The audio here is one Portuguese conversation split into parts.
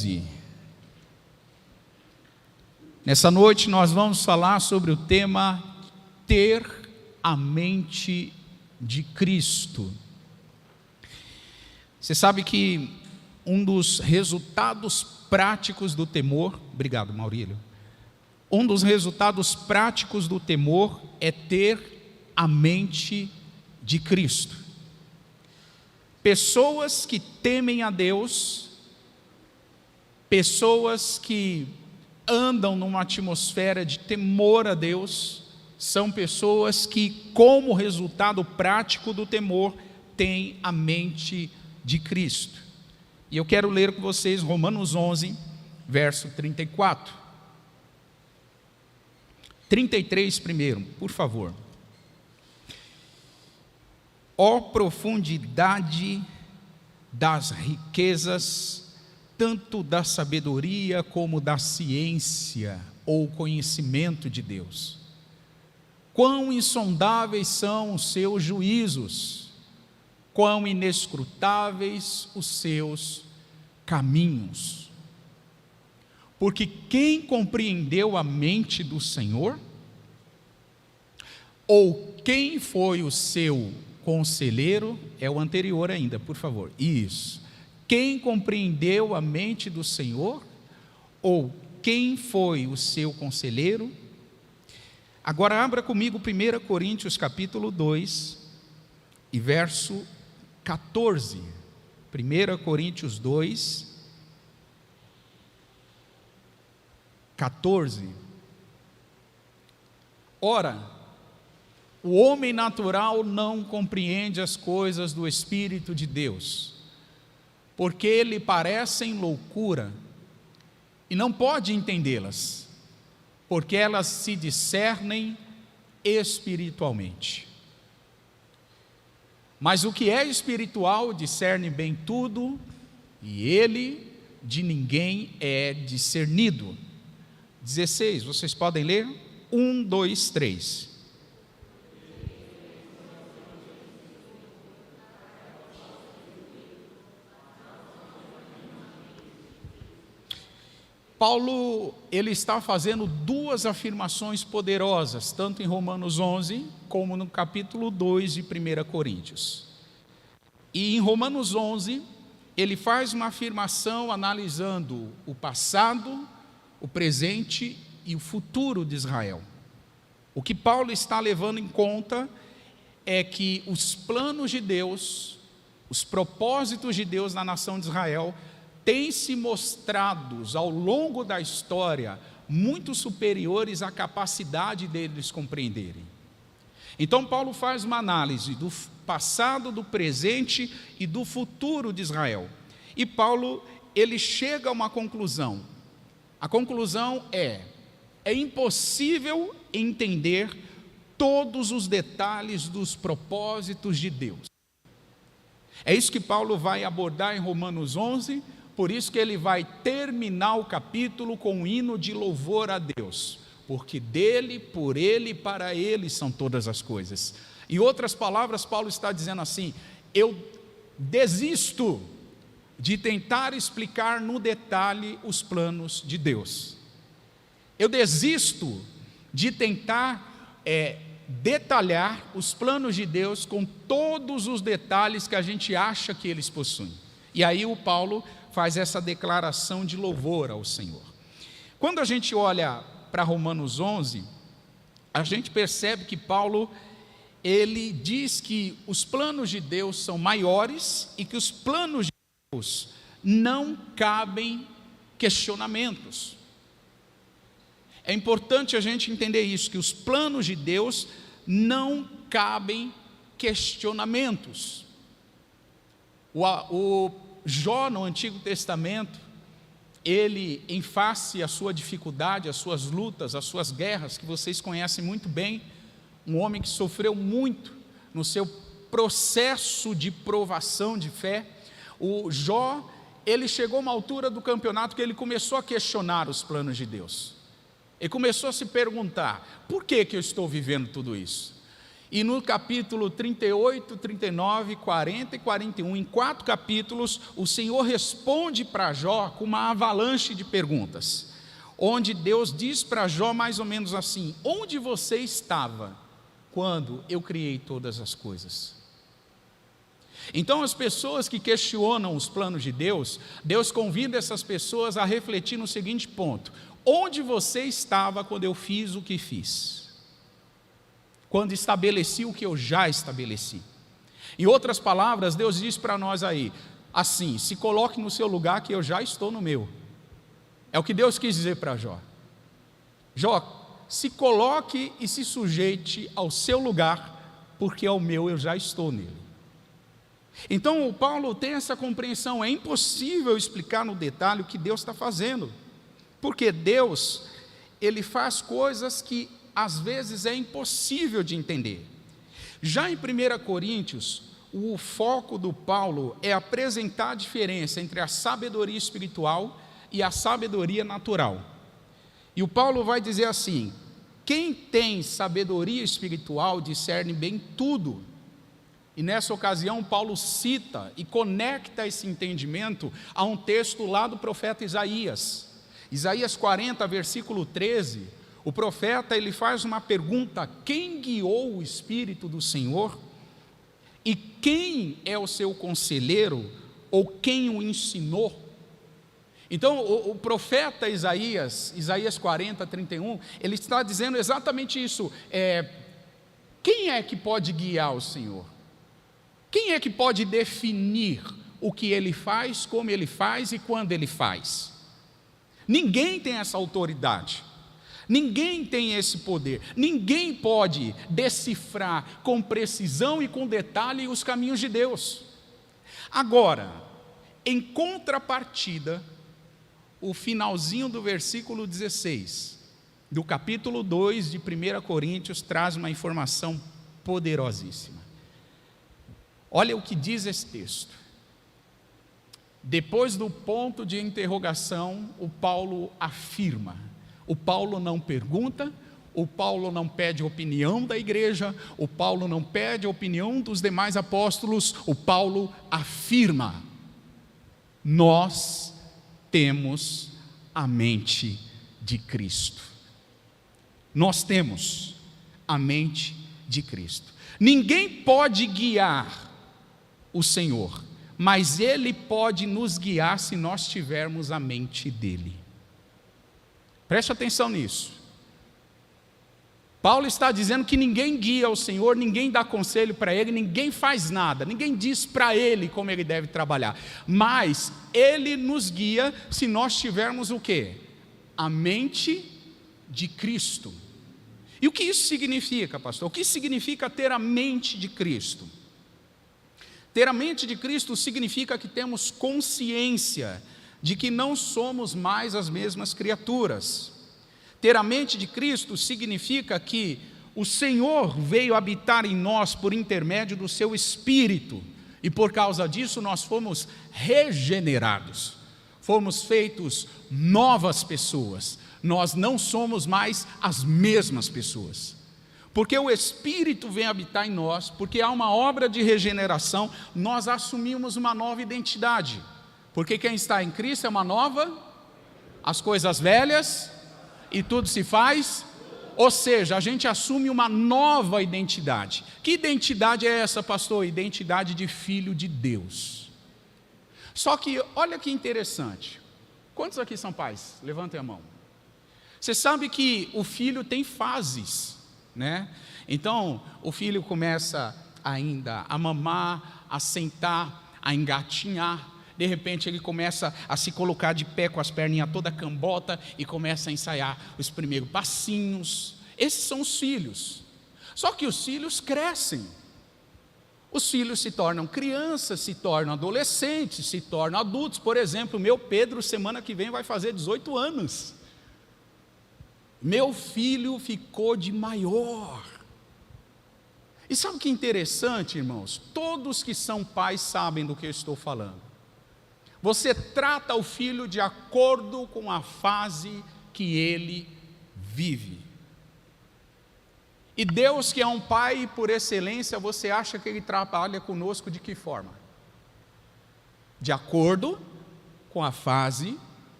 11. Nessa noite nós vamos falar sobre o tema ter a mente de Cristo. Você sabe que um dos resultados práticos do temor, obrigado Maurílio, um dos resultados práticos do temor é ter a mente de Cristo. Pessoas que temem a Deus, pessoas que andam numa atmosfera de temor a Deus, são pessoas que, como resultado prático do temor, têm a mente de Cristo. E eu quero ler com vocês Romanos 11, verso 34. 33 primeiro, por favor. Ó profundidade das riquezas, tanto da sabedoria como da ciência ou conhecimento de Deus. Quão insondáveis são os seus juízos, quão inescrutáveis os seus caminhos. Porque quem compreendeu a mente do Senhor? Ou quem foi o seu conselheiro? É o anterior ainda, por favor. Isso. Quem compreendeu a mente do Senhor? Ou quem foi o seu conselheiro? Agora abra comigo 1 Coríntios capítulo 2 e verso 14. 1 Coríntios 2, 14. Ora, o homem natural não compreende as coisas do Espírito de Deus, porque lhe parecem loucura, e não pode entendê-las, porque elas se discernem espiritualmente. Mas o que é espiritual discerne bem tudo, e ele de ninguém é discernido. 16, vocês podem ler? 1, 2, 3. Paulo, ele está fazendo duas afirmações poderosas, tanto em Romanos 11, como no capítulo 2 de 1 Coríntios. E em Romanos 11, ele faz uma afirmação analisando o passado, o presente e o futuro de Israel. O que Paulo está levando em conta é que os planos de Deus, os propósitos de Deus na nação de Israel, têm se mostrados ao longo da história muito superiores à capacidade deles compreenderem. Então Paulo faz uma análise do passado, do presente e do futuro de Israel. E Paulo, ele chega a uma conclusão. A conclusão é impossível entender todos os detalhes dos propósitos de Deus. É isso que Paulo vai abordar em Romanos 11, por isso que ele vai terminar o capítulo com um hino de louvor a Deus, porque dele, por ele e para ele são todas as coisas. Em outras palavras, Paulo está dizendo assim: eu desisto de tentar explicar no detalhe os planos de Deus. Eu desisto de tentar detalhar os planos de Deus com todos os detalhes que a gente acha que eles possuem. E aí o Paulo faz essa declaração de louvor ao Senhor. Quando a gente olha para Romanos 11, a gente percebe que Paulo, ele diz que os planos de Deus são maiores e que os planos de Deus não cabem questionamentos. É importante a gente entender isso, que os planos de Deus não cabem questionamentos. O Jó, no Antigo Testamento, ele, em face à sua dificuldade, às suas lutas, às suas guerras, que vocês conhecem muito bem, um homem que sofreu muito no seu processo de provação de fé, o Jó, ele chegou a uma altura do campeonato que ele começou a questionar os planos de Deus. Ele começou a se perguntar: por que eu estou vivendo tudo isso? E no capítulo 38, 39, 40 e 41, em 4 capítulos, o Senhor responde para Jó com uma avalanche de perguntas, onde Deus diz para Jó mais ou menos assim: onde você estava quando eu criei todas as coisas? Então as pessoas que questionam os planos de Deus, Deus convida essas pessoas a refletir no seguinte ponto: onde você estava quando eu fiz o que fiz? Quando estabeleci o que eu já estabeleci? Em outras palavras, Deus diz para nós aí, assim: se coloque no seu lugar que eu já estou no meu. É o que Deus quis dizer para Jó. Jó, se coloque e se sujeite ao seu lugar, porque ao meu eu já estou nele. Então o Paulo tem essa compreensão. É impossível explicar no detalhe o que Deus está fazendo, porque Deus, Ele faz coisas que às vezes é impossível de entender. Já em 1 Coríntios, o foco do Paulo é apresentar a diferença entre a sabedoria espiritual e a sabedoria natural. E o Paulo vai dizer assim: quem tem sabedoria espiritual discerne bem tudo. E nessa ocasião Paulo cita e conecta esse entendimento a um texto lá do profeta Isaías. Isaías 40, versículo 13, o profeta ele faz uma pergunta: quem guiou o Espírito do Senhor? E quem é o seu conselheiro? Ou quem o ensinou? Então o profeta Isaías 40, 31, ele está dizendo exatamente isso. Quem é que pode guiar o Senhor? Quem é que pode definir o que Ele faz, como Ele faz e quando Ele faz? Ninguém tem essa autoridade. Ninguém tem esse poder. Ninguém pode decifrar com precisão e com detalhe os caminhos de Deus. Agora, em contrapartida, o finalzinho do versículo 16 do capítulo 2 de 1 Coríntios traz uma informação poderosíssima. Olha o que diz esse texto. Depois do ponto de interrogação, o Paulo afirma. O Paulo não pergunta, o Paulo não pede opinião da igreja, o Paulo não pede a opinião dos demais apóstolos, o Paulo afirma: nós temos a mente de Cristo. Nós temos a mente de Cristo. Ninguém pode guiar o Senhor, mas Ele pode nos guiar se nós tivermos a mente dEle. Preste atenção nisso. Paulo está dizendo que ninguém guia o Senhor, ninguém dá conselho para Ele, ninguém faz nada, ninguém diz para Ele como Ele deve trabalhar, mas Ele nos guia se nós tivermos o quê? A mente de Cristo. E o que isso significa, pastor? O que significa ter a mente de Cristo? Ter a mente de Cristo significa que temos consciência de que não somos mais as mesmas criaturas. Ter a mente de Cristo significa que o Senhor veio habitar em nós por intermédio do seu Espírito, e por causa disso nós fomos regenerados, fomos feitos novas pessoas. Nós não somos mais as mesmas pessoas, porque o Espírito vem habitar em nós, porque há uma obra de regeneração, nós assumimos uma nova identidade, porque quem está em Cristo é uma nova, as coisas velhas, e tudo se faz, ou seja, a gente assume uma nova identidade. Que identidade é essa, pastor? Identidade de filho de Deus. Só que, olha que interessante, quantos aqui são pais? Levantem a mão. Você sabe que o filho tem fases, né? Então, o filho começa ainda a mamar, a sentar, a engatinhar. De repente ele começa a se colocar de pé com as perninhas toda cambota e começa a ensaiar os primeiros passinhos. Esses são os filhos. Só que os filhos crescem. Os filhos se tornam crianças, se tornam adolescentes, se tornam adultos. Por exemplo, o meu Pedro, semana que vem, vai fazer 18 anos. Meu filho ficou de maior. E sabe o que é interessante, irmãos? Todos que são pais sabem do que eu estou falando. Você trata o filho de acordo com a fase que ele vive. E Deus, que é um Pai por excelência, você acha que Ele trabalha conosco de que forma? De acordo com a fase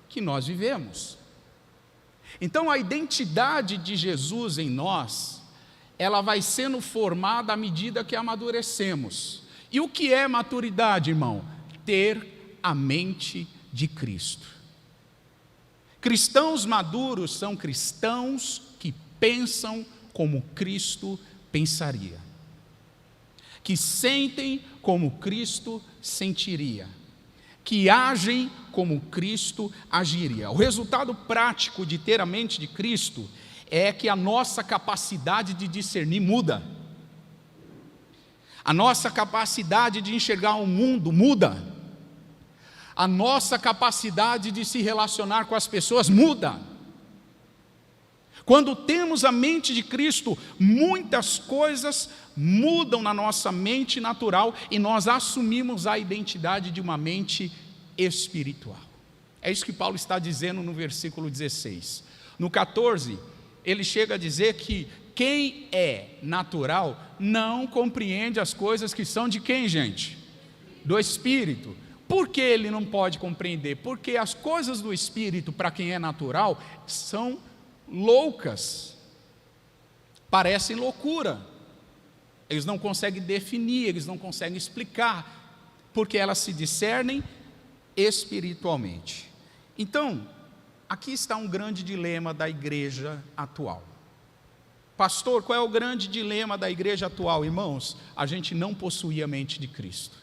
que nós vivemos. Então a identidade de Jesus em nós, ela vai sendo formada à medida que amadurecemos. E o que é maturidade, irmão? Ter a mente de Cristo. Cristãos maduros são cristãos que pensam como Cristo pensaria, que sentem como Cristo sentiria, que agem como Cristo agiria. O resultado prático de ter a mente de Cristo é que a nossa capacidade de discernir muda. A nossa capacidade de enxergar o mundo muda. A nossa capacidade de se relacionar com as pessoas muda. Quando temos a mente de Cristo, muitas coisas mudam na nossa mente natural e nós assumimos a identidade de uma mente espiritual. É isso que Paulo está dizendo no versículo 16. No 14, ele chega a dizer que quem é natural não compreende as coisas que são de quem, gente? Do Espírito. Por que ele não pode compreender? Porque as coisas do Espírito, para quem é natural, são loucas, parecem loucura. Eles não conseguem definir, eles não conseguem explicar, porque elas se discernem espiritualmente. Então, aqui está um grande dilema da igreja atual. Pastor, qual é o grande dilema da igreja atual, irmãos? A gente não possuir a mente de Cristo.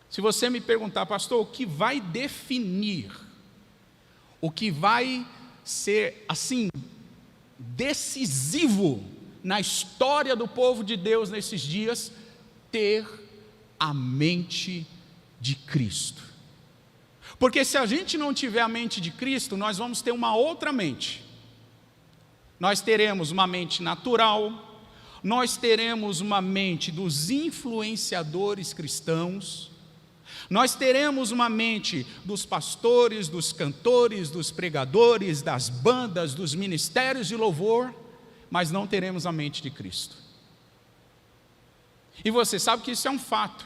Se você me perguntar, pastor, o que vai definir, o que vai ser, assim, decisivo na história do povo de Deus nesses dias, ter a mente de Cristo. Porque se a gente não tiver a mente de Cristo, nós vamos ter uma outra mente. Nós teremos uma mente natural, nós teremos uma mente dos influenciadores cristãos, nós teremos uma mente dos pastores, dos cantores, dos pregadores, das bandas, dos ministérios de louvor, mas não teremos a mente de Cristo. E você sabe que isso é um fato.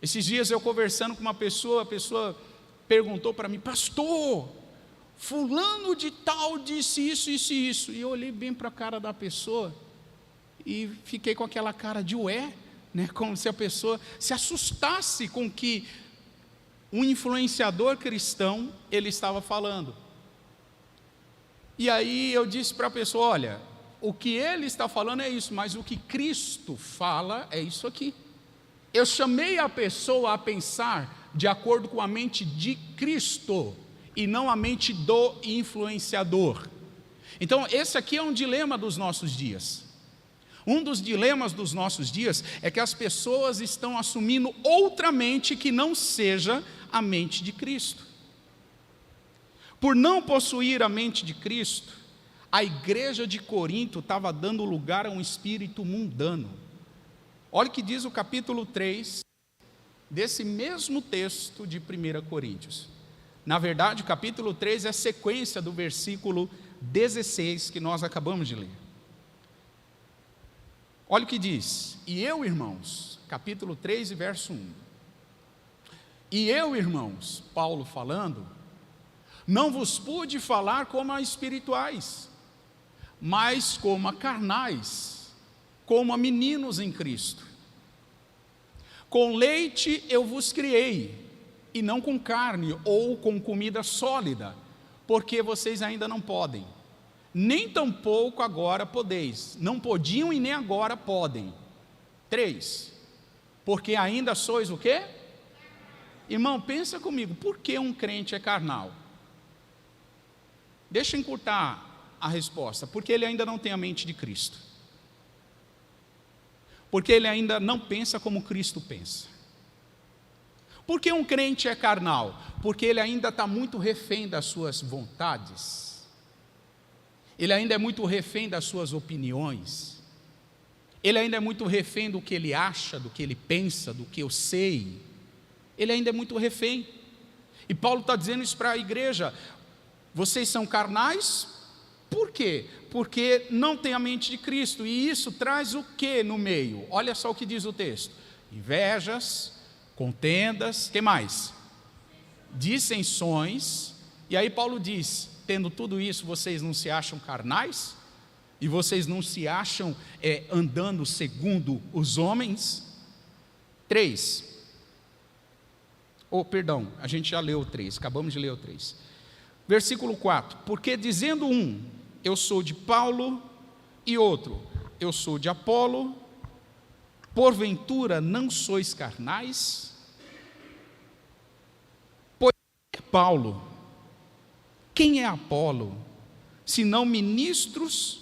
Esses dias eu conversando com uma pessoa, a pessoa perguntou para mim, pastor, fulano de tal disse isso, isso e isso. E eu olhei bem para a cara da pessoa e fiquei com aquela cara de ué, né? Como se a pessoa se assustasse com o que um influenciador cristão ele estava falando. E aí eu disse para a pessoa, olha, o que ele está falando é isso, mas o que Cristo fala é isso aqui. Eu chamei a pessoa a pensar de acordo com a mente de Cristo e não a mente do influenciador. Então esse aqui é um dilema dos nossos dias. Um dos dilemas dos nossos dias é que as pessoas estão assumindo outra mente que não seja a mente de Cristo. Por não possuir a mente de Cristo, a igreja de Corinto estava dando lugar a um espírito mundano. Olha o que diz o capítulo 3 desse mesmo texto de 1 Coríntios. Na verdade, o capítulo 3 é a sequência do versículo 16 que nós acabamos de ler. Olha o que diz, e eu, irmãos, capítulo 3 e verso 1. E eu, irmãos, Paulo falando, não vos pude falar como a espirituais, mas como a carnais, como a meninos em Cristo. Com leite eu vos criei, e não com carne ou com comida sólida, porque vocês ainda não podem. Nem tampouco agora podeis, não podiam e nem agora podem. 3, porque ainda sois o quê? Irmão, pensa comigo, por que um crente é carnal? Deixa eu encurtar a resposta, porque ele ainda não tem a mente de Cristo. Porque ele ainda não pensa como Cristo pensa. Por que um crente é carnal? Porque ele ainda está muito refém das suas vontades. Ele ainda é muito refém das suas opiniões. Ele ainda é muito refém do que ele acha, do que ele pensa, do que eu sei. Ele ainda é muito refém. E Paulo está dizendo isso para a igreja. Vocês são carnais Por quê? Porque não tem a mente de Cristo. E isso traz o que no meio? Olha só o que diz o texto: invejas, contendas, o que mais? Dissensões. E aí Paulo diz: tendo tudo isso, vocês não se acham carnais? E vocês não se acham andando segundo os homens? 3. Perdão, a gente já leu o 3, acabamos de ler o 3. Versículo 4: porque dizendo um, eu sou de Paulo, e outro, eu sou de Apolo, porventura não sois carnais? Pois é Paulo, quem é Apolo, senão ministros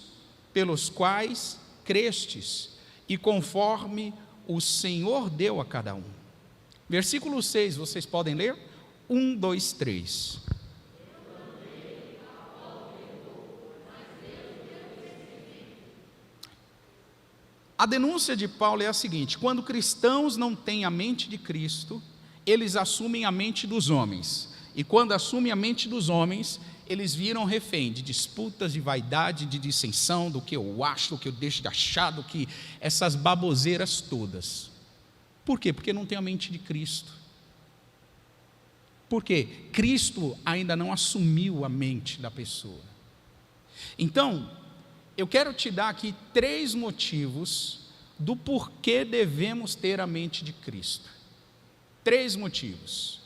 pelos quais crestes, e conforme o Senhor deu a cada um. Versículo 6, vocês podem ler? 1, 2, 3. A denúncia de Paulo é a seguinte: quando cristãos não têm a mente de Cristo, eles assumem a mente dos homens. E quando assumem a mente dos homens, eles viram refém de disputas, de vaidade, de dissensão, do que eu acho, do que eu deixo de achar, do que essas baboseiras todas. Por quê? Porque não tem a mente de Cristo. Por quê? Cristo ainda não assumiu a mente da pessoa. Então, eu quero te dar aqui 3 motivos do porquê devemos ter a mente de Cristo. 3 motivos.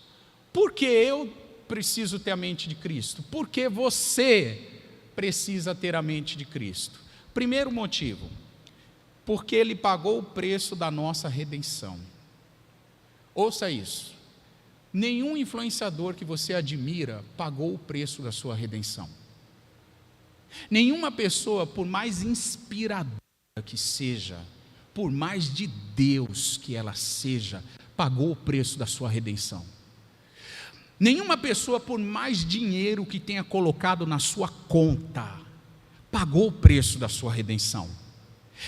Por que eu preciso ter a mente de Cristo? Por que você precisa ter a mente de Cristo? Primeiro motivo: porque Ele pagou o preço da nossa redenção. Ouça isso: nenhum influenciador que você admira pagou o preço da sua redenção. Nenhuma pessoa, por mais inspiradora que seja, por mais de Deus que ela seja, pagou o preço da sua redenção. Nenhuma pessoa, por mais dinheiro que tenha colocado na sua conta, pagou o preço da sua redenção.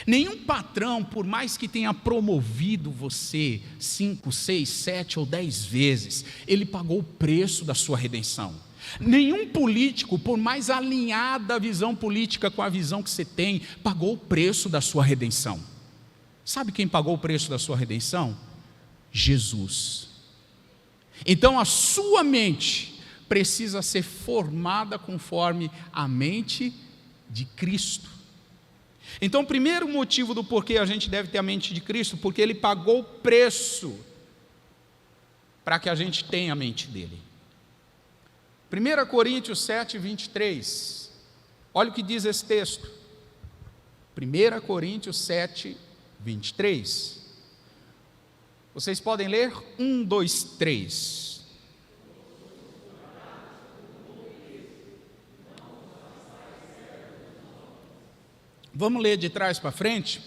Nenhum patrão, por mais que tenha promovido você 5, 6, 7 ou 10 vezes, ele pagou o preço da sua redenção. Nenhum político, por mais alinhada a visão política com a visão que você tem, pagou o preço da sua redenção. Sabe quem pagou o preço da sua redenção? Jesus. Então a sua mente precisa ser formada conforme a mente de Cristo. Então o primeiro motivo do porquê a gente deve ter a mente de Cristo, porque Ele pagou o preço para que a gente tenha a mente dEle. 1 Coríntios 7, 23, olha o que diz esse texto. 1 Coríntios 7, 23. Vocês podem ler? 1, 2, 3. Vamos ler de trás para frente?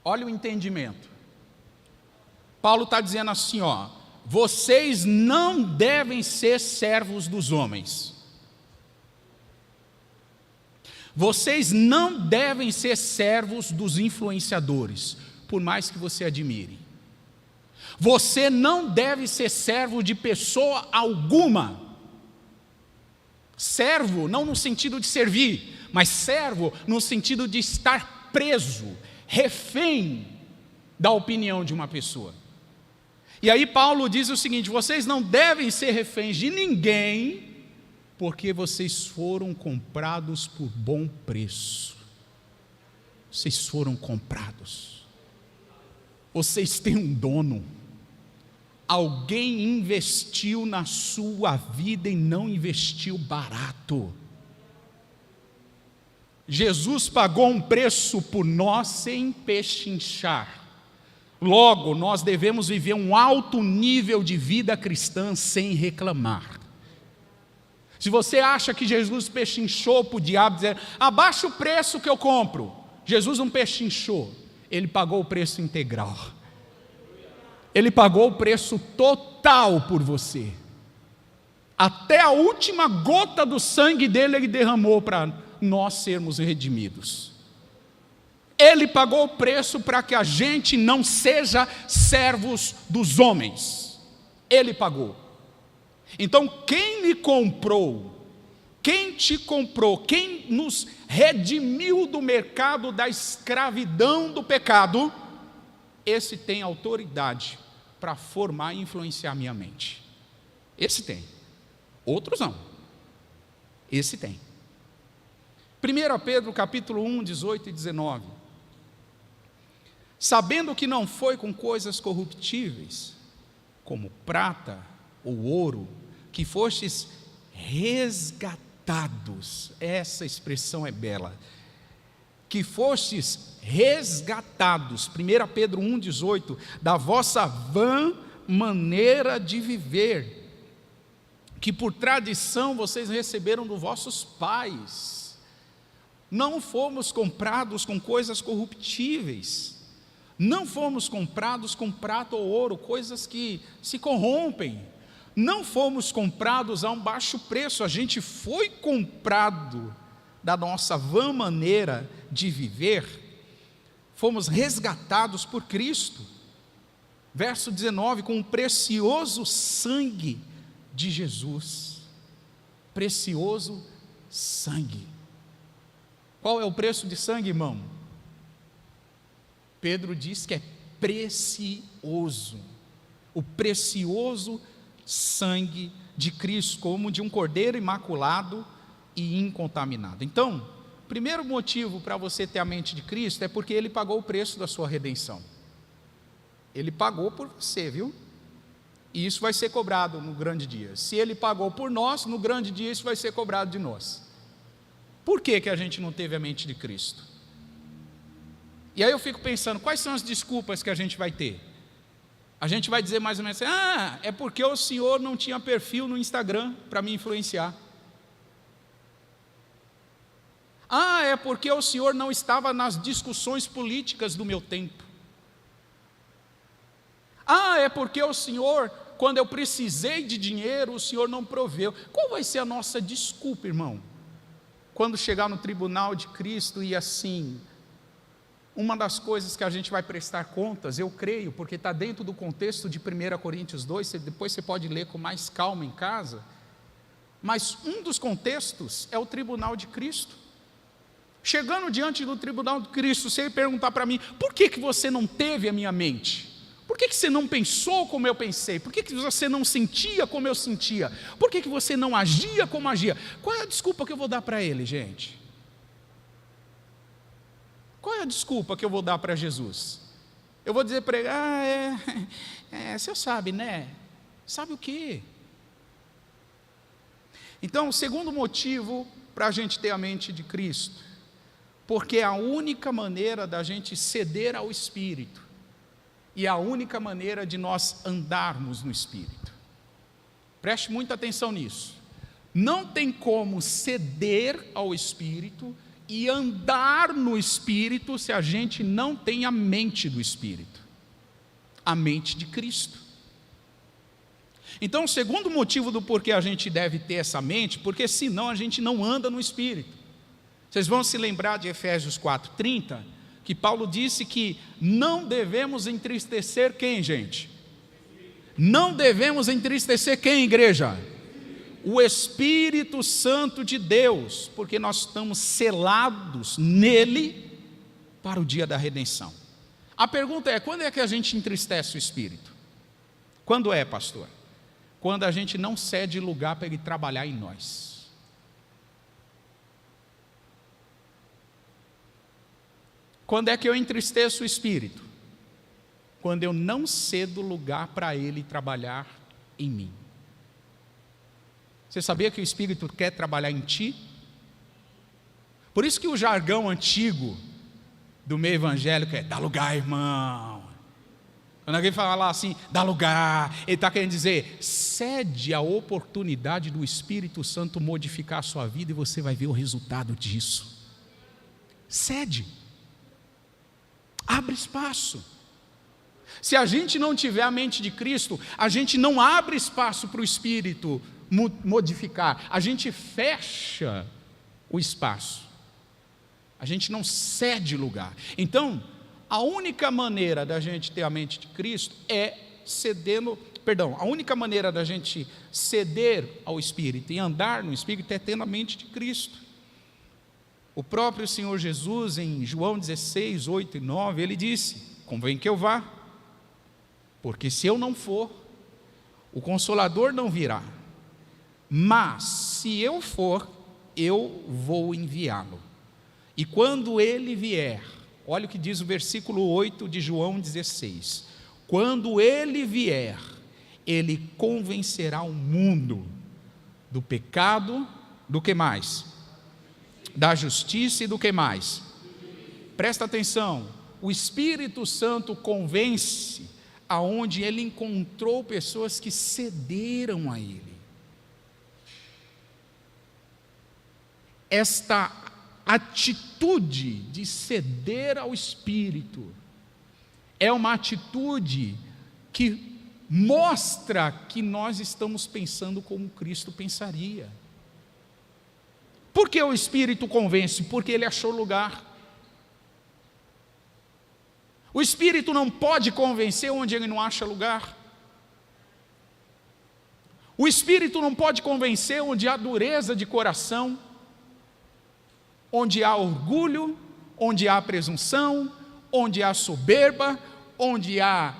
Olha o entendimento. Paulo está dizendo assim, vocês não devem ser servos dos homens. Vocês não devem ser servos dos influenciadores, por mais que você admire. Você não deve ser servo de pessoa alguma. Servo não no sentido de servir, mas servo no sentido de estar preso, refém da opinião de uma pessoa. E aí Paulo diz o seguinte: vocês não devem ser reféns de ninguém, porque vocês foram comprados por bom preço. Vocês foram comprados. Vocês têm um dono. Alguém investiu na sua vida e não investiu barato. Jesus pagou um preço por nós sem pechinchar. Logo, nós devemos viver um alto nível de vida cristã sem reclamar. Se você acha que Jesus pechinchou para o diabo, dizer, abaixa o preço que eu compro. Jesus não pechinchou, Ele pagou o preço integral. Ele pagou o preço total por você. Até a última gota do sangue dele, Ele derramou para nós sermos redimidos. Ele pagou o preço para que a gente não seja servos dos homens. Ele pagou. Então, quem lhe comprou, quem te comprou, quem nos redimiu do mercado da escravidão do pecado, esse tem autoridade para formar e influenciar minha mente. Esse tem. Outros não. Esse tem. 1 Pedro capítulo 1, 18 e 19. Sabendo que não foi com coisas corruptíveis, como prata ou ouro, que fostes resgatados, essa expressão é bela, que fostes resgatados, 1 Pedro 1, 18, da vossa vã maneira de viver, que por tradição vocês receberam dos vossos pais. Não fomos comprados com coisas corruptíveis, não fomos comprados com prata ou ouro, coisas que se corrompem, não fomos comprados a um baixo preço, a gente foi comprado da nossa vã maneira de viver, fomos resgatados por Cristo. Verso 19, com o precioso sangue de Jesus. Precioso sangue. Qual é o preço de sangue, irmão? Pedro diz que é precioso. O precioso sangue de Cristo, como de um cordeiro imaculado e incontaminado. Então, o primeiro motivo para você ter a mente de Cristo é porque Ele pagou o preço da sua redenção. Ele pagou por você, viu? E isso vai ser cobrado no grande dia. Se Ele pagou por nós, no grande dia isso vai ser cobrado de nós. Por que que a gente não teve a mente de Cristo? E aí eu fico pensando, quais são as desculpas que a gente vai ter? A gente vai dizer mais ou menos assim, é porque o senhor não tinha perfil no Instagram para me influenciar. É porque o senhor não estava nas discussões políticas do meu tempo. É porque o senhor, quando eu precisei de dinheiro, o senhor não proveu. Qual vai ser a nossa desculpa, irmão? Quando chegar no tribunal de Cristo e assim, uma das coisas que a gente vai prestar contas, eu creio, porque está dentro do contexto de 1 Coríntios 2, depois você pode ler com mais calma em casa, mas um dos contextos é o tribunal de Cristo. Chegando diante do tribunal de Cristo, você perguntar para mim, por que que você não teve a minha mente? Por que que você não pensou como eu pensei? Por que que você não sentia como eu sentia? Por que que você não agia como agia? Qual é a desculpa que eu vou dar para ele, gente? Qual é a desculpa que eu vou dar para Jesus? Eu vou dizer para ele, o senhor sabe, né? Sabe o quê? Então, o segundo motivo para a gente ter a mente de Cristo, porque é a única maneira da gente ceder ao Espírito, e a única maneira de nós andarmos no Espírito. Preste muita atenção nisso. Não tem como ceder ao Espírito e andar no Espírito se a gente não tem a mente do Espírito, a mente de Cristo. Então, o segundo motivo do porquê a gente deve ter essa mente, porque senão a gente não anda no Espírito. Vocês vão se lembrar de Efésios 4:30, que Paulo disse que não devemos entristecer quem, gente? Não devemos entristecer quem, igreja? O Espírito Santo de Deus, porque nós estamos selados nele para o dia da redenção. A pergunta é, quando é que a gente entristece o Espírito? Quando é, pastor? Quando a gente não cede lugar para ele trabalhar em nós. Quando é que eu entristeço o Espírito? Quando eu não cedo lugar para ele trabalhar em mim. Você sabia que o Espírito quer trabalhar em ti? Por isso que o jargão antigo do meio evangélico é, dá lugar, irmão. Quando alguém fala assim, dá lugar, ele está querendo dizer, cede a oportunidade do Espírito Santo modificar a sua vida e você vai ver o resultado disso. Cede. Abre espaço. Se a gente não tiver a mente de Cristo, a gente não abre espaço para o Espírito modificar, a gente fecha o espaço, a gente não cede lugar. Então, a única maneira da gente ter a mente de Cristo é cedendo a única maneira da gente ceder ao Espírito e andar no Espírito é tendo a mente de Cristo. O próprio Senhor Jesus, em João 16, 8 e 9, ele disse: convém que eu vá, porque se eu não for, o Consolador não virá, mas se eu for, eu vou enviá-lo. E quando ele vier, olha o que diz o versículo 8 de João 16: quando ele vier, ele convencerá o mundo do pecado, do que mais? Da justiça e do que mais? Presta atenção, o Espírito Santo convence aonde ele encontrou pessoas que cederam a ele. Esta atitude de ceder ao Espírito é uma atitude que mostra que nós estamos pensando como Cristo pensaria. Por que o Espírito convence? Porque ele achou lugar. O Espírito não pode convencer onde ele não acha lugar. O Espírito não pode convencer onde há dureza de coração, onde há orgulho, onde há presunção, onde há soberba, onde há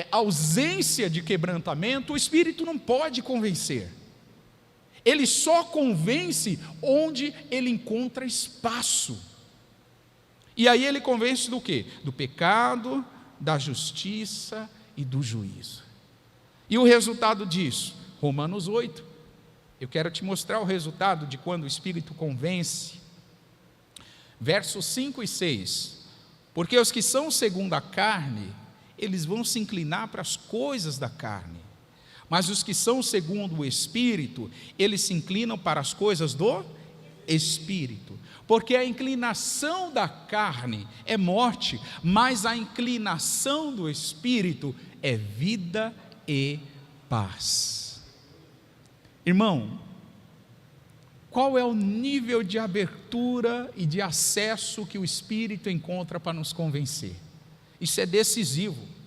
ausência de quebrantamento. O Espírito não pode convencer. Ele só convence onde ele encontra espaço. E aí ele convence do quê? Do pecado, da justiça e do juízo. E o resultado disso? Romanos 8. Eu quero te mostrar o resultado de quando o Espírito convence. Versos 5 e 6. Porque os que são segundo a carne, eles vão se inclinar para as coisas da carne. Mas os que são segundo o Espírito, eles se inclinam para as coisas do Espírito. Porque a inclinação da carne é morte, mas a inclinação do Espírito é vida e paz. Irmão, qual é o nível de abertura e de acesso que o Espírito encontra para nos convencer? Isso é decisivo.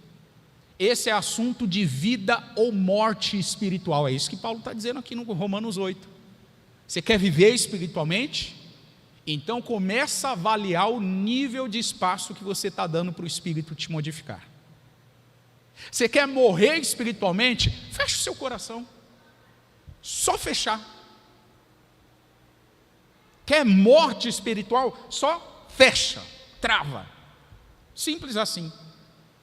Esse é assunto de vida ou morte espiritual. É isso que Paulo está dizendo aqui no Romanos 8. Você quer viver espiritualmente? Então começa a avaliar o nível de espaço que você está dando para o Espírito te modificar. Você quer morrer espiritualmente? Fecha o seu coração. Só fechar. Quer morte espiritual? Só fecha, trava. Simples assim.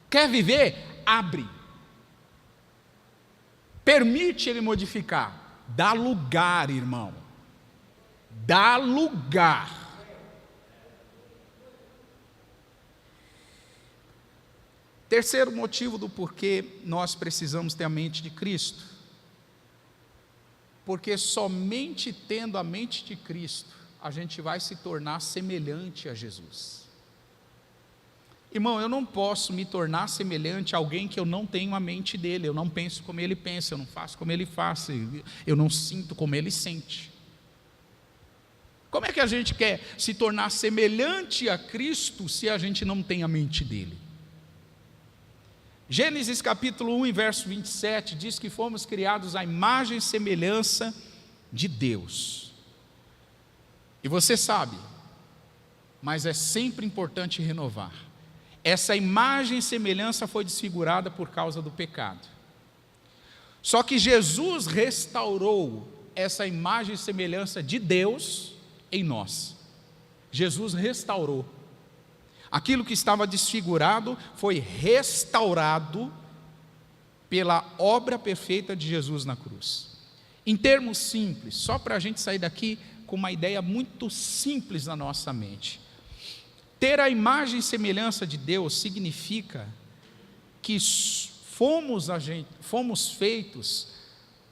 Quer viver? Abre. Permite ele modificar. Dá lugar, irmão. Dá lugar. Terceiro motivo do porquê nós precisamos ter a mente de Cristo. Porque somente tendo a mente de Cristo, a gente vai se tornar semelhante a Jesus. Irmão, eu não posso me tornar semelhante a alguém que eu não tenho a mente dele, eu não penso como ele pensa, eu não faço como ele faz, eu não sinto como ele sente. Como é que a gente quer se tornar semelhante a Cristo se a gente não tem a mente dele? Gênesis capítulo 1, verso 27, diz que fomos criados à imagem e semelhança de Deus. E você sabe, mas é sempre importante renovar. Essa imagem e semelhança foi desfigurada por causa do pecado. Só que Jesus restaurou essa imagem e semelhança de Deus em nós. Jesus restaurou. Aquilo que estava desfigurado foi restaurado pela obra perfeita de Jesus na cruz. Em termos simples, só para a gente sair daqui com uma ideia muito simples na nossa mente. Ter a imagem e semelhança de Deus significa que fomos feitos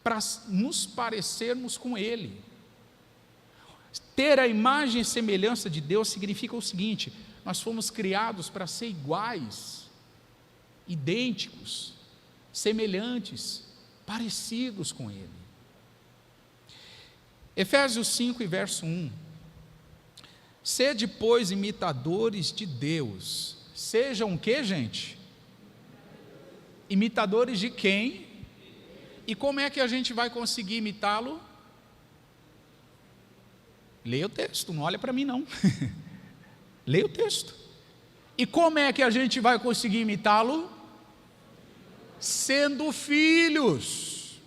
para nos parecermos com Ele. Ter a imagem e semelhança de Deus significa o seguinte: nós fomos criados para ser iguais, idênticos, semelhantes, parecidos com Ele. Efésios 5 e verso 1. Sede, pois, imitadores de Deus. Sejam o que, gente? Imitadores de quem? E como é que a gente vai conseguir imitá-lo? Leia o texto, não olha para mim não. Leia o texto. E como é que a gente vai conseguir imitá-lo? Sendo filhos.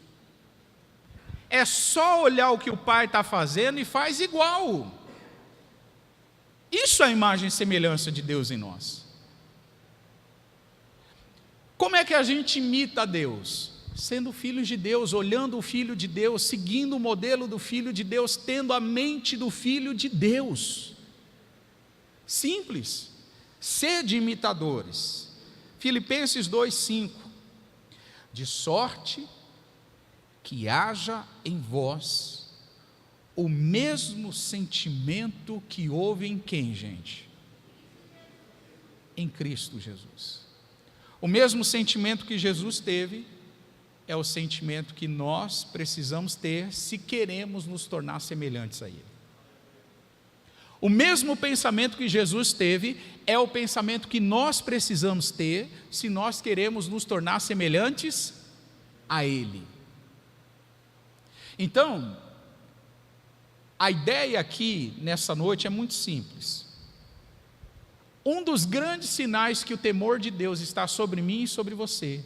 É só olhar o que o pai está fazendo e faz igual. Isso é a imagem e semelhança de Deus em nós. Como é que a gente imita a Deus? Sendo filhos de Deus, olhando o Filho de Deus, seguindo o modelo do Filho de Deus, tendo a mente do Filho de Deus. Simples. Sede imitadores. Filipenses 2:5. De sorte que haja em vós o mesmo sentimento que houve em quem, gente? Em Cristo Jesus. O mesmo sentimento que Jesus teve é o sentimento que nós precisamos ter se queremos nos tornar semelhantes a Ele. O mesmo pensamento que Jesus teve é o pensamento que nós precisamos ter se nós queremos nos tornar semelhantes a Ele. Então, a ideia aqui nessa noite é muito simples. Um dos grandes sinais que o temor de Deus está sobre mim e sobre você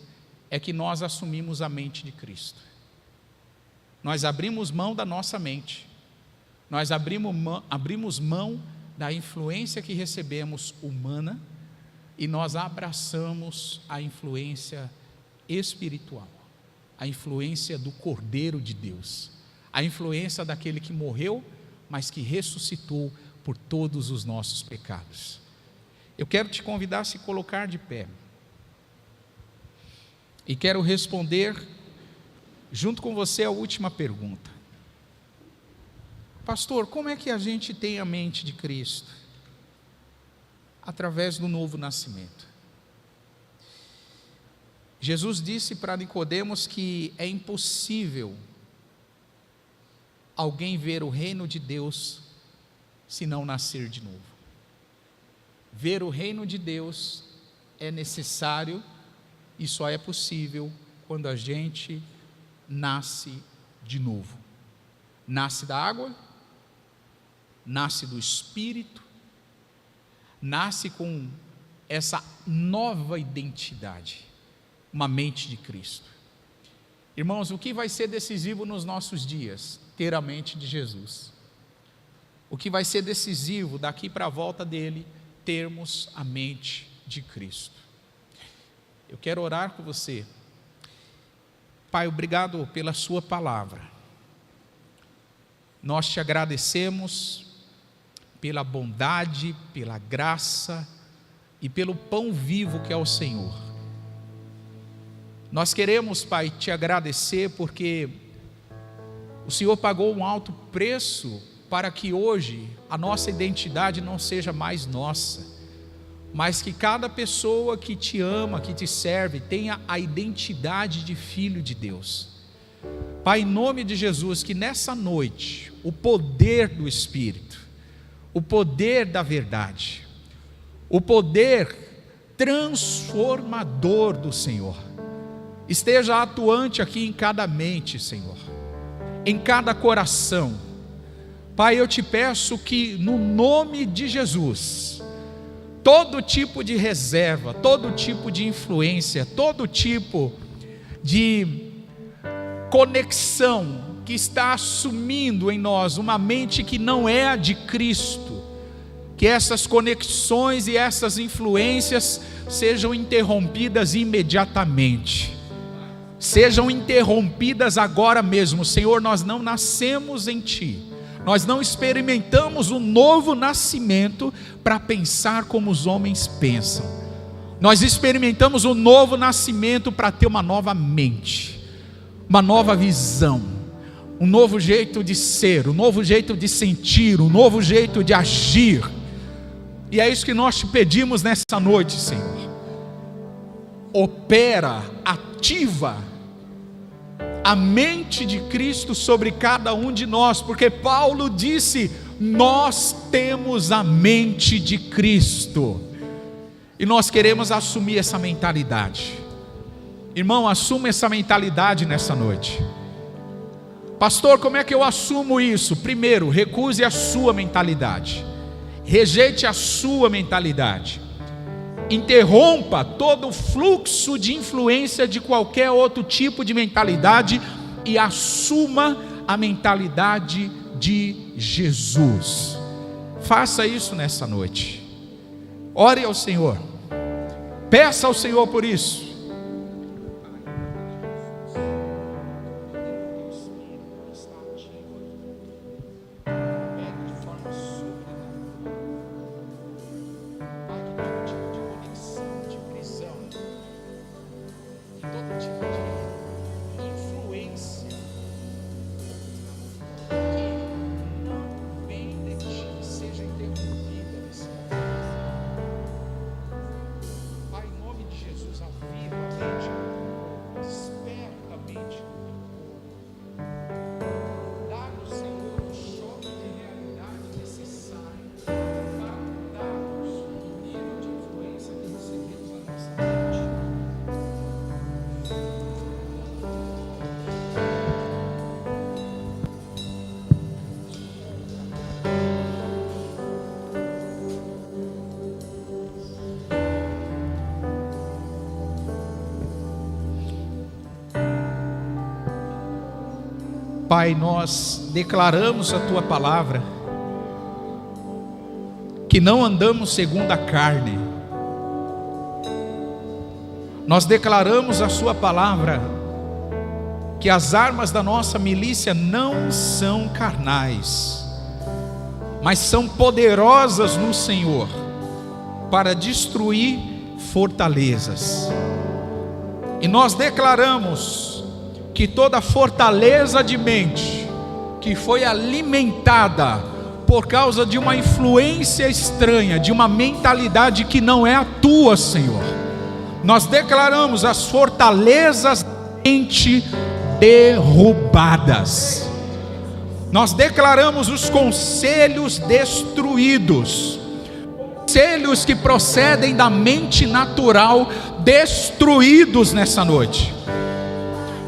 é que nós assumimos a mente de Cristo. Nós abrimos mão da nossa mente. Nós abrimos mão da influência que recebemos humana e nós abraçamos a influência espiritual, a influência do Cordeiro de Deus, a influência daquele que morreu, mas que ressuscitou por todos os nossos pecados. Eu quero te convidar a se colocar de pé. E quero responder, junto com você, a última pergunta. Pastor, como é que a gente tem a mente de Cristo? Através do novo nascimento. Jesus disse para Nicodemos que é impossível alguém ver o reino de Deus se não nascer de novo. Ver o reino de Deus é necessário e só é possível quando a gente nasce de novo. Nasce da água, nasce do Espírito, nasce com essa nova identidade, uma mente de Cristo. Irmãos, o que vai ser decisivo nos nossos dias? Ter a mente de Jesus. O que vai ser decisivo daqui para a volta dele? Termos a mente de Cristo. Eu quero orar com você. Pai, obrigado pela sua palavra. Nós te agradecemos pela bondade, pela graça e pelo pão vivo que é o Senhor. Nós queremos, Pai, te agradecer porque o Senhor pagou um alto preço para que hoje a nossa identidade não seja mais nossa, mas que cada pessoa que te ama, que te serve, tenha a identidade de filho de Deus. Pai, em nome de Jesus, que nessa noite, o poder do Espírito, o poder da verdade, o poder transformador do Senhor, esteja atuante aqui em cada mente, Senhor, em cada coração. Pai, eu te peço que no nome de Jesus, todo tipo de reserva, todo tipo de influência, todo tipo de conexão que está assumindo em nós uma mente que não é a de Cristo, que essas conexões e essas influências sejam interrompidas imediatamente, sejam interrompidas agora mesmo. Senhor, nós não nascemos em Ti, nós não experimentamos um novo nascimento para pensar como os homens pensam. Nós experimentamos um novo nascimento para ter uma nova mente, uma nova visão, um novo jeito de ser, um novo jeito de sentir, um novo jeito de agir. E é isso que nós te pedimos nessa noite, Senhor. Opera, ativa a mente de Cristo sobre cada um de nós, porque Paulo disse: nós temos a mente de Cristo, e nós queremos assumir essa mentalidade. Irmão, assuma essa mentalidade nessa noite. Pastor, como é que eu assumo isso? Primeiro, recuse a sua mentalidade. Rejeite a sua mentalidade. Interrompa todo o fluxo de influência de qualquer outro tipo de mentalidade e assuma a mentalidade de Jesus. Faça isso nessa noite. Ore ao Senhor. Peça ao Senhor por isso. Pai, nós declaramos a Tua palavra, que não andamos segundo a carne. Nós declaramos a Sua palavra, que as armas da nossa milícia não são carnais, mas são poderosas no Senhor, para destruir fortalezas. E nós declaramos que toda fortaleza de mente que foi alimentada por causa de uma influência estranha, de uma mentalidade que não é a Tua, Senhor, nós declaramos as fortalezas da mente derrubadas. Nós declaramos os conselhos destruídos, conselhos que procedem da mente natural, destruídos nessa noite.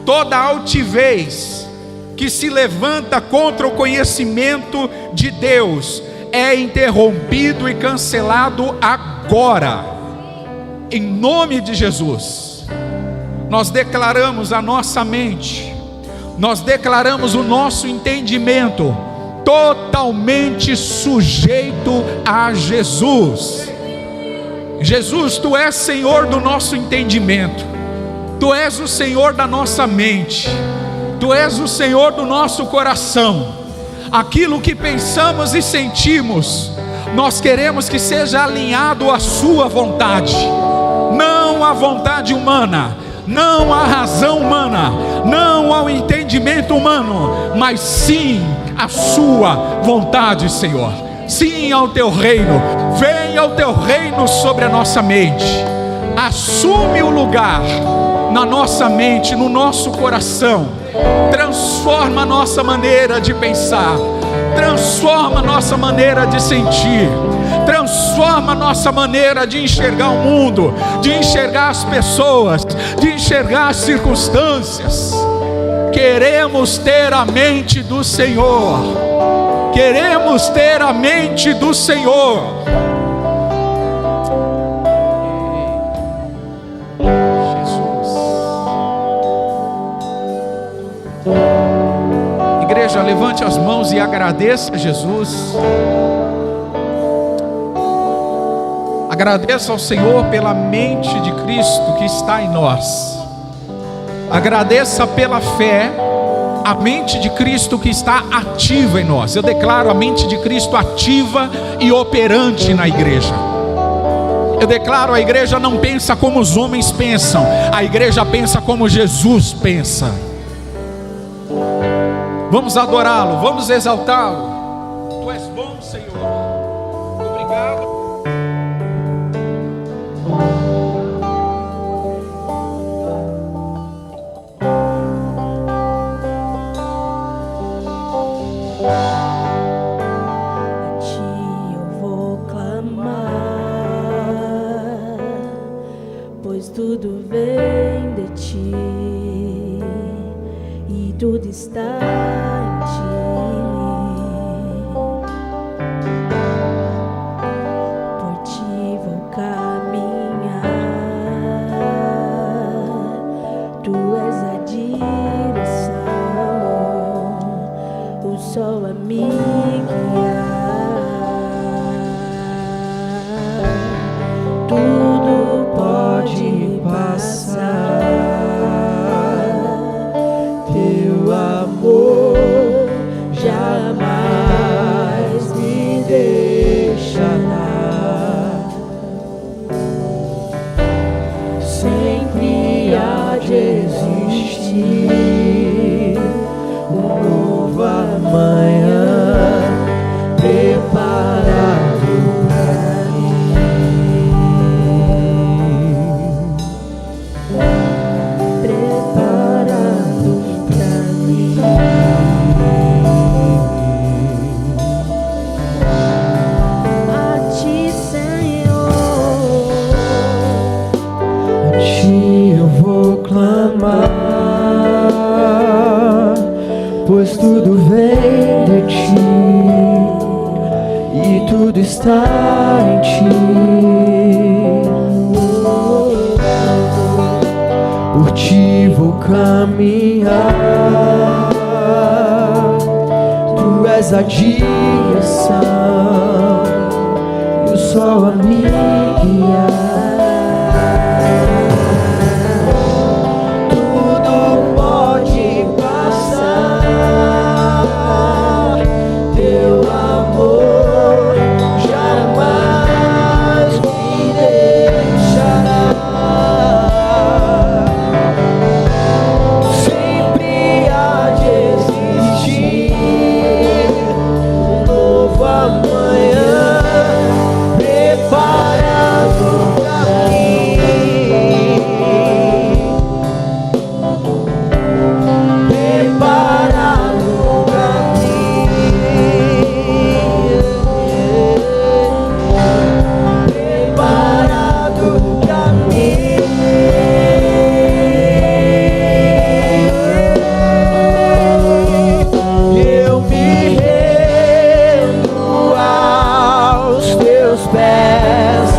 Toda altivez que se levanta contra o conhecimento de Deus é interrompido e cancelado agora, em nome de Jesus. Nós declaramos a nossa mente, nós declaramos o nosso entendimento totalmente sujeito a Jesus. Jesus, Tu és Senhor do nosso entendimento, Tu és o Senhor da nossa mente, Tu és o Senhor do nosso coração. Aquilo que pensamos e sentimos, nós queremos que seja alinhado à Sua vontade, não à vontade humana, não à razão humana, não ao entendimento humano, mas sim à Sua vontade, Senhor. Sim ao Teu reino. Venha o Teu reino sobre a nossa mente. Assume o lugar na nossa mente, no nosso coração. Transforma a nossa maneira de pensar, transforma a nossa maneira de sentir, transforma a nossa maneira de enxergar o mundo, de enxergar as pessoas, de enxergar as circunstâncias. Queremos ter a mente do Senhor, queremos ter a mente do Senhor. Igreja, levante as mãos e agradeça a Jesus. Agradeça ao Senhor pela mente de Cristo que está em nós. Agradeça pela fé a mente de Cristo que está ativa em nós. Eu declaro a mente de Cristo ativa e operante na igreja. Eu declaro: a igreja não pensa como os homens pensam, a igreja pensa como Jesus pensa. Vamos adorá-lo, vamos exaltá-lo. Tu és bom, Senhor. Obrigado. A Ti eu vou clamar, pois tudo vem de Ti. tudo está em ti. Por ti vou caminhar, tu és a direção, o sol a me guiar. Tudo pode passar, teu amor jamais me deixará. Sempre há de existir um novo amanhã preparado pra mim. Preparado pra mim. A ti, Senhor, a ti eu vou clamar, pois tudo vem de ti e tudo está em ti. Por ti vou caminhar, tu és a direção e o sol a me guiar. Tudo pode passar, teu amor jamais me deixará. Sempre há de existir um novo amanhã preparado pra mim. Preparado pra mim. Preparado pra mim. Eu me rendo aos teus pés,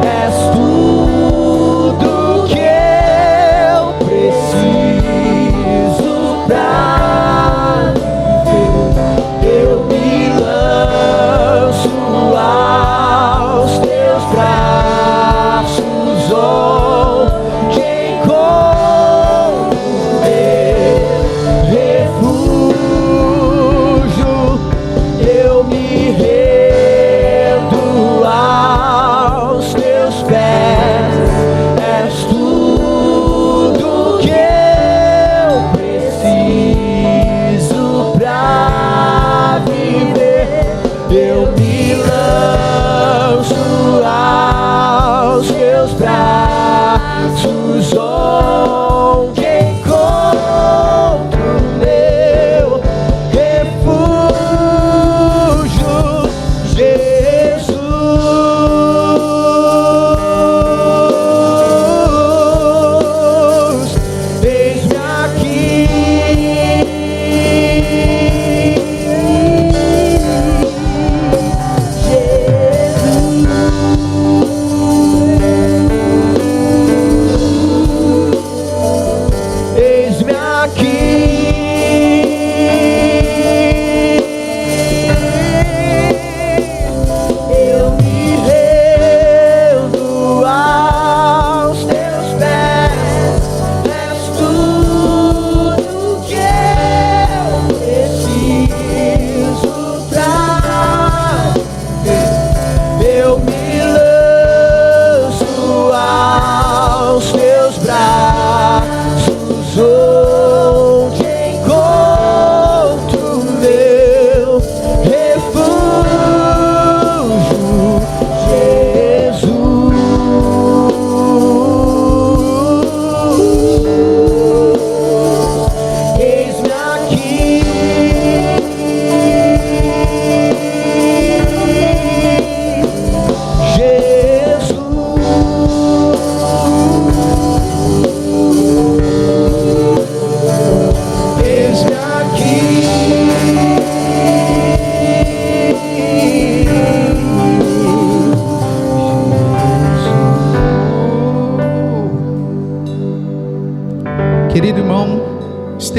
és tudo que eu preciso pra viver. Eu me lanço aos teus braços, onde encontro meu refúgio. Eu me rendo aos teus pés, és tudo que eu preciso pra viver. Eu me lanço aos teus braços, onde encontro meu refúgio, Jesus. Eis-me aqui.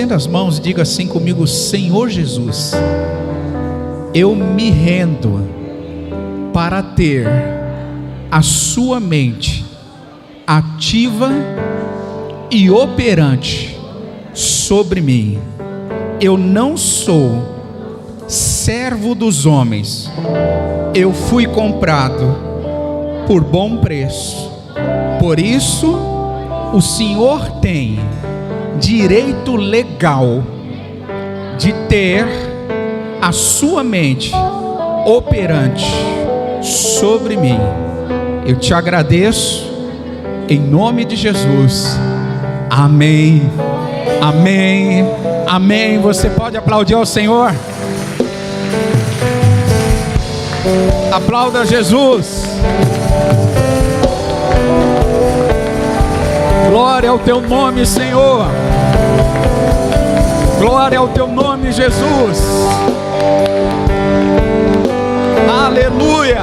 estenda as mãos e diga assim comigo: Senhor Jesus, eu me rendo para ter a sua mente ativa e operante sobre mim. Eu não sou servo dos homens, eu fui comprado por bom preço. Por isso, o Senhor tem direito legal de ter a sua mente operante sobre mim. Eu te agradeço em nome de Jesus. Amém. Amém. Amém. Você pode aplaudir ao Senhor? Aplauda Jesus. Glória ao teu nome, Senhor. Glória ao teu nome, Jesus. Aleluia.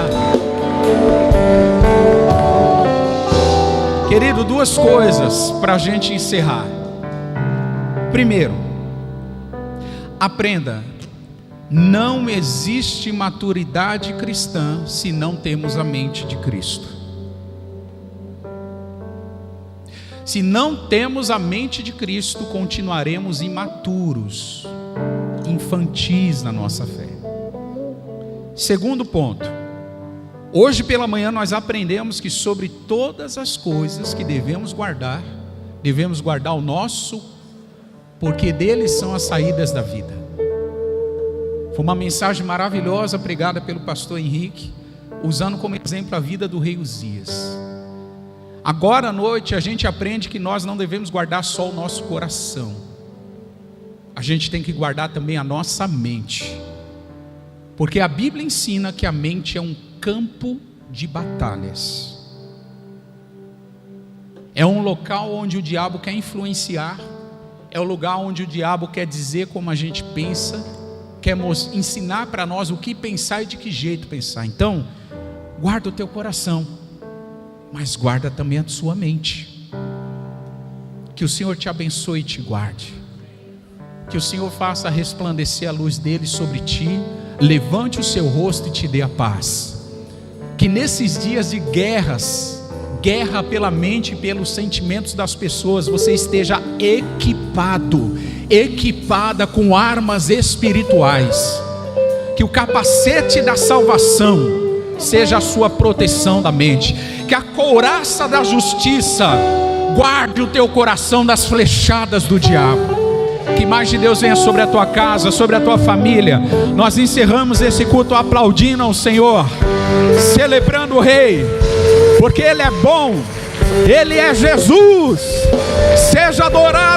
Querido, duas coisas para a gente encerrar. Primeiro, aprenda: não existe maturidade cristã se não temos a mente de Cristo. Se não temos a mente de Cristo, continuaremos imaturos, infantis na nossa fé. Segundo ponto, hoje pela manhã nós aprendemos que sobre todas as coisas que devemos guardar o nosso, porque deles são as saídas da vida. Foi uma mensagem maravilhosa pregada pelo pastor Henrique, usando como exemplo a vida do rei Uzias. Agora à noite a gente aprende que nós não devemos guardar só o nosso coração, a gente tem que guardar também a nossa mente, porque a Bíblia ensina que a mente é um campo de batalhas, é um local onde o diabo quer influenciar, é o lugar onde o diabo quer dizer como a gente pensa, quer ensinar para nós o que pensar e de que jeito pensar. Então, guarda o teu coração, mas guarda também a sua mente. Que o Senhor te abençoe e te guarde. Que o Senhor faça resplandecer a luz dele sobre ti, levante o seu rosto e te dê a paz. Que nesses dias de guerra pela mente e pelos sentimentos das pessoas, você esteja equipada com armas espirituais. Que o capacete da salvação seja a sua proteção da mente. Que a couraça da justiça guarde o teu coração das flechadas do diabo. Que mais de Deus venha sobre a tua casa, sobre a tua família. Nós encerramos esse culto aplaudindo ao Senhor, celebrando o Rei, porque Ele é bom, Ele é Jesus. Seja adorado.